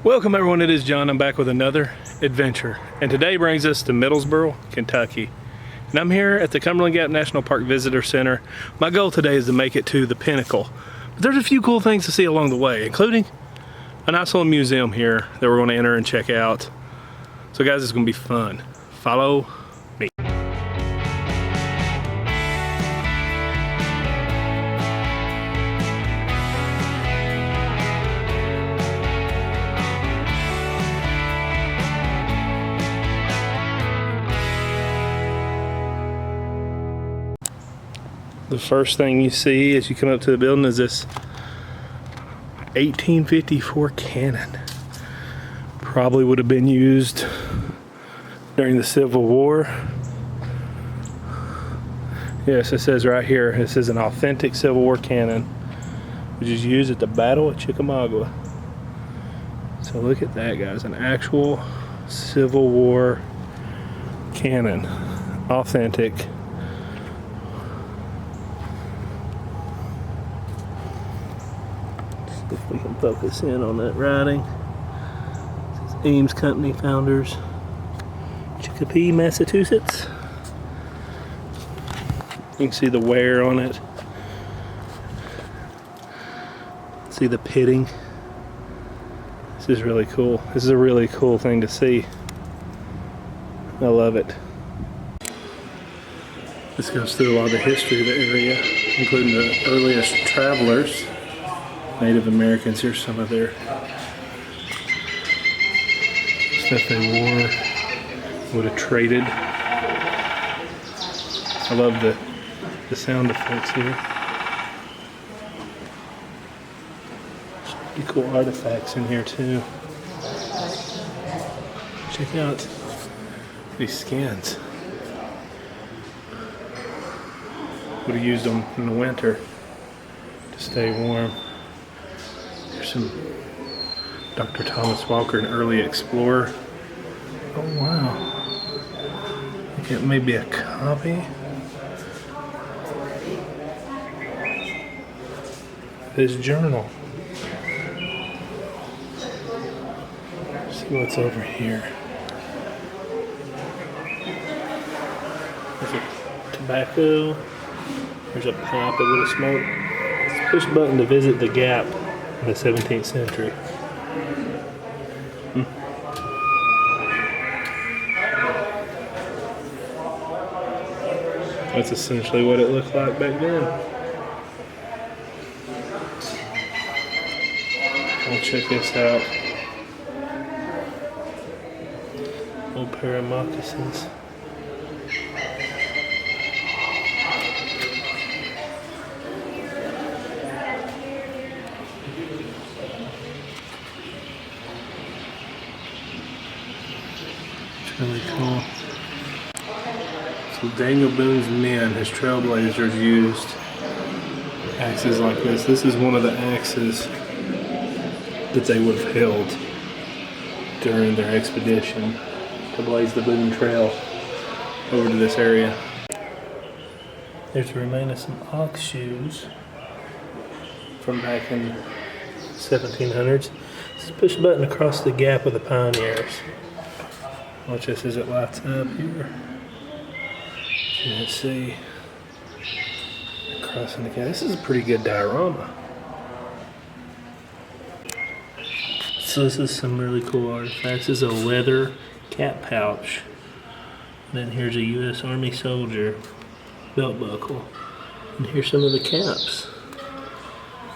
Welcome everyone, it is John. I'm back with another adventure, and today brings us to Middlesboro, Kentucky. And I'm here at the Cumberland Gap National Park Visitor Center. My goal today is to make it to the Pinnacle. But there's a few cool things to see along the way, including a nice little museum here that we're going to enter and check out. So guys, it's going to be fun. Follow me. The first thing you see as you come up to the building is this 1854 cannon. Probably would have been used during the Civil War. Yes, it says right here, this is an authentic Civil War cannon, which is used at the Battle of Chickamauga. So look at that, guys, an actual Civil War cannon, authentic. If we can focus in on that writing. This is Ames Company founders, Chicopee, Massachusetts. You can see the wear on it. See the pitting. This is really cool. This is a really cool thing to see. I love it. This goes through a lot of the history of the area, including the earliest travelers. Native Americans. Here's some of their stuff they wore, would have traded. I love the sound effects here. Some pretty cool artifacts in here too. Check out these skins. Would have used them in the winter to stay warm. Some Dr. Thomas Walker, an early explorer. Oh wow. I think it may be a copy. His journal. Let's see what's over here. There's a tobacco. There's a pipe that would have smoked. Let's push button to visit the gap. The 17th century. That's essentially what it looked like back then. I'll check this out. Old pair of moccasins. Really cool. So Daniel Boone's men, his trailblazers, used axes like this. This is one of the axes that they would have held during their expedition to blaze the Boone Trail over to this area. There's a remain of some ox shoes from back in 1700s. Let's push a button across the gap with the pioneers. Watch this as it lights up here. You can see crossing the gap. This is a pretty good diorama. So this is some really cool artifacts. This is a leather cap pouch. And then here's a U.S. Army soldier belt buckle. And here's some of the caps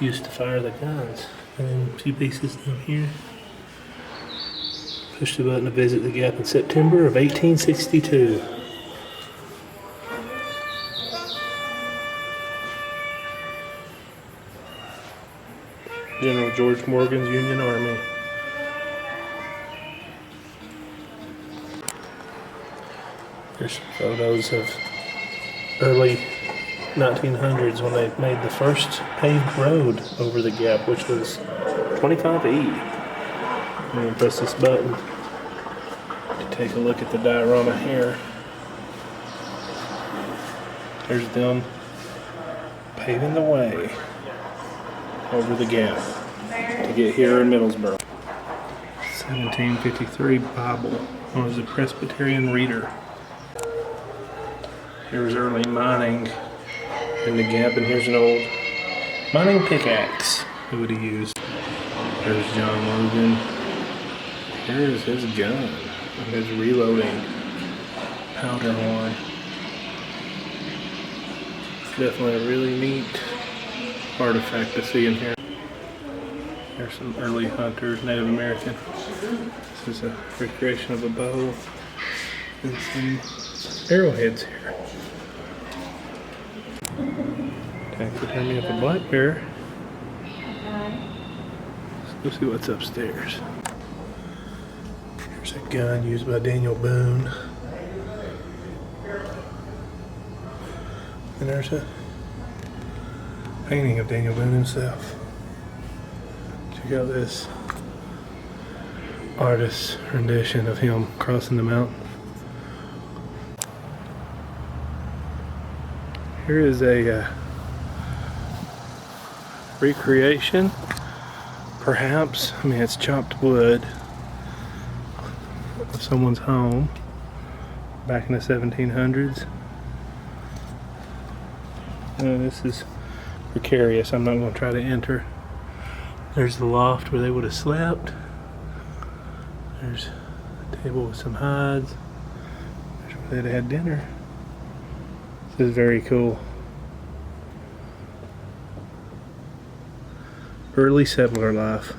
used to fire the guns. And then a few pieces down here. Push the button to visit the gap in September of 1862. General George Morgan's Union Army. Here's some photos of early 1900s when they made the first paved road over the gap, which was 25E. I'm going to press this button to take a look at the diorama here. There's them paving the way over the gap to get here in Middlesboro. 1753 Bible. I was a Presbyterian reader. There was early mining in the gap, and here's an old mining pickaxe he would have used. There's John Logan. Here's his gun and his reloading powder horn. It's definitely a really neat artifact to see in here. There's some early hunters, Native American. This is a recreation of a bow and some arrowheads here. Taxidermy of a black bear. Let's go see what's upstairs. Here's a gun used by Daniel Boone. And there's a painting of Daniel Boone himself. Check out this artist's rendition of him crossing the mountain. Here is a recreation, perhaps. I mean, it's chopped wood of someone's home back in the 1700s. This is precarious. I'm not going to try to enter. There's the loft where they would have slept. There's a table with some hides. There's where they'd had dinner. This is very cool. Early settler life.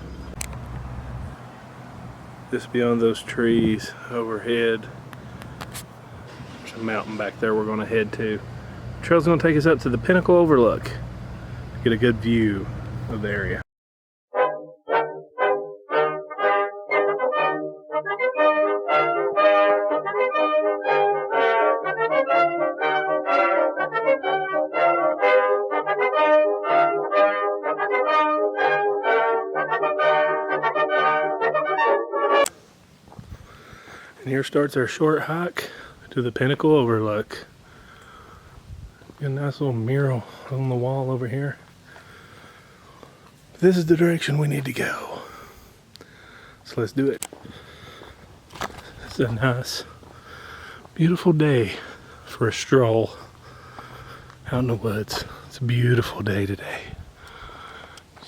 Just beyond those trees overhead, there's a mountain back there we're going to head to. The trail's going to take us up to the Pinnacle Overlook to get a good view of the area. And here starts our short hike to the Pinnacle Overlook. Got a nice little mural on the wall over here. This is the direction we need to go. So let's do it. It's a nice, beautiful day for a stroll out in the woods. It's a beautiful day today.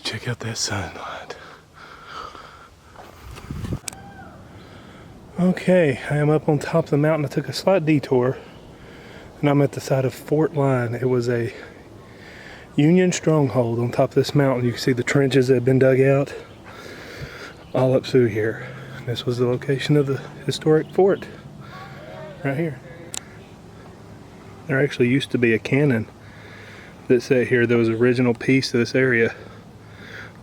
Check out that sunlight. Okay, I am up on top of the mountain. I took a slight detour and I'm at the side of Fort Line. It was a Union stronghold on top of this mountain. You can see the trenches that have been dug out all up through here. This was the location of the historic fort right here. There actually used to be a cannon that sat here that was the original piece of this area,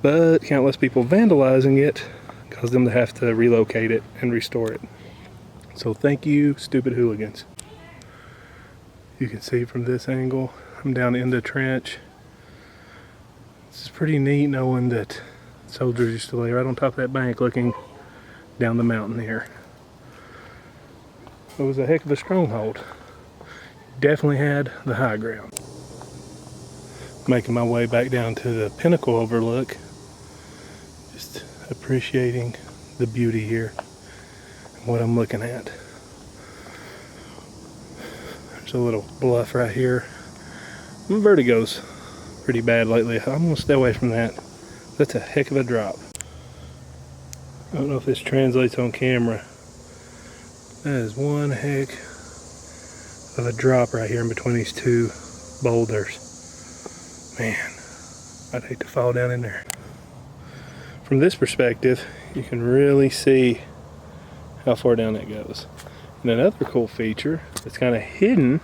but countless people vandalizing it caused them to have to relocate it and restore it. So thank you, stupid hooligans. You can see from this angle, I'm down in the trench. It's pretty neat knowing that soldiers used to lay right on top of that bank looking down the mountain here. It was a heck of a stronghold. Definitely had the high ground. Making my way back down to the Pinnacle Overlook. Just appreciating the beauty here and what I'm looking at. There's a little bluff right here. My vertigo's pretty bad lately. I'm gonna stay away from that. That's a heck of a drop. I don't know if this translates on camera. That is one heck of a drop right here in between these two boulders. Man, I'd hate to fall down in there. From this perspective, you can really see how far down that goes. And another cool feature that's kind of hidden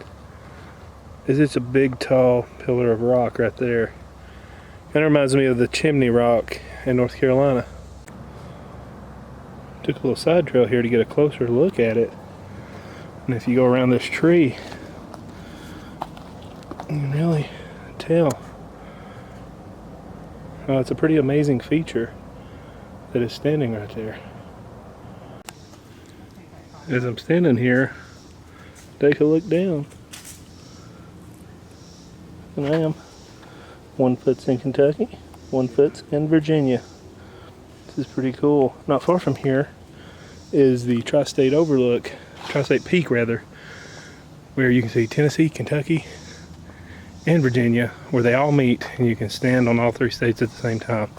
is it's a big tall pillar of rock right there. Kind of reminds me of the Chimney Rock in North Carolina. Took a little side trail here to get a closer look at it. And if you go around this tree, you can really tell. Oh, it's a pretty amazing feature that is standing right there. As I'm standing here, take a look down. And I am 1 foot's in Kentucky, 1 foot's in Virginia. This is pretty cool. Not far from here is the Tri-State Overlook, Tri-State Peak rather, where you can see Tennessee, Kentucky, and Virginia, where they all meet, and you can stand on all 3 states at the same time.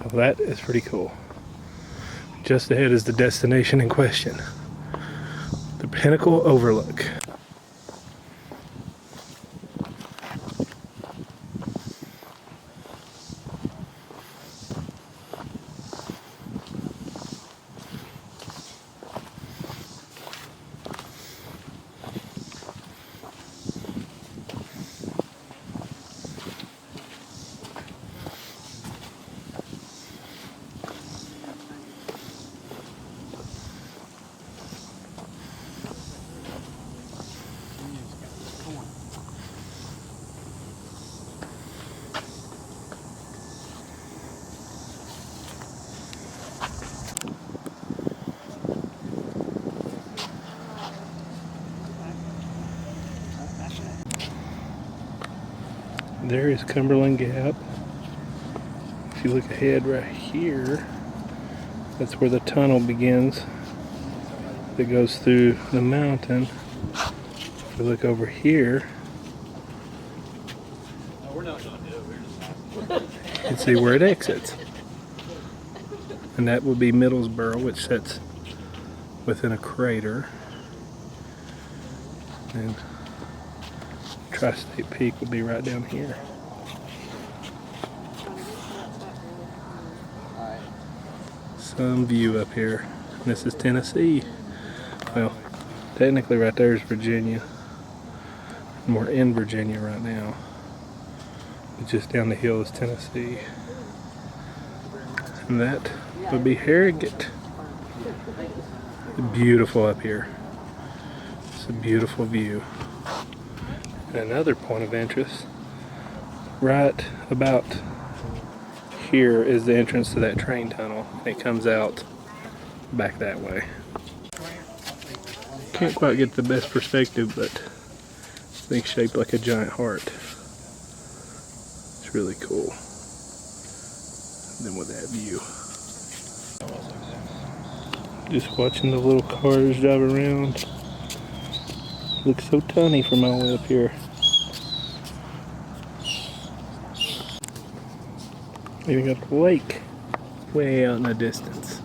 So that is pretty cool. Just ahead is the destination in question, the Pinnacle Overlook. There is Cumberland Gap. If you look ahead right here, that's where the tunnel begins that goes through the mountain. If you look over here, you can see where it exits. And that would be Middlesboro, which sits within a crater. And Tri-State Peak would be right down here. Some view up here. And this is Tennessee. Well, technically right there is Virginia. And we're in Virginia right now. But just down the hill is Tennessee. And that would be Harrogate. Beautiful up here. It's a beautiful view. And another point of interest, right about here is the entrance to that train tunnel. It comes out back that way. Can't quite get the best perspective, but this thing's shaped like a giant heart. It's really cool. And then with that view. Just watching the little cars drive around. Looks so tiny from all the way up here. Even got a lake way out in the distance.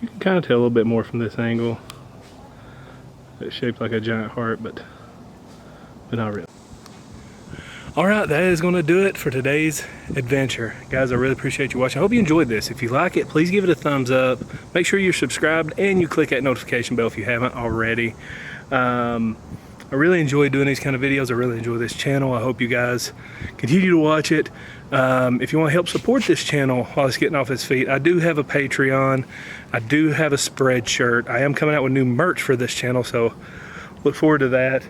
You can kind of tell a little bit more from this angle. It's shaped like a giant heart, but not really. Alright, that is going to do it for today's adventure. Guys, I really appreciate you watching. I hope you enjoyed this. If you like it, please give it a thumbs up. Make sure you're subscribed and you click that notification bell if you haven't already. I really enjoy doing these kind of videos. I really enjoy this channel. I hope you guys continue to watch it. If you want to help support this channel while it's getting off its feet, I do have a Patreon. I do have a Spreadshirt. I am coming out with new merch for this channel, so look forward to that.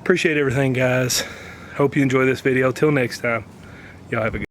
Appreciate everything, guys. Hope you enjoy this video. Till next time, y'all have a good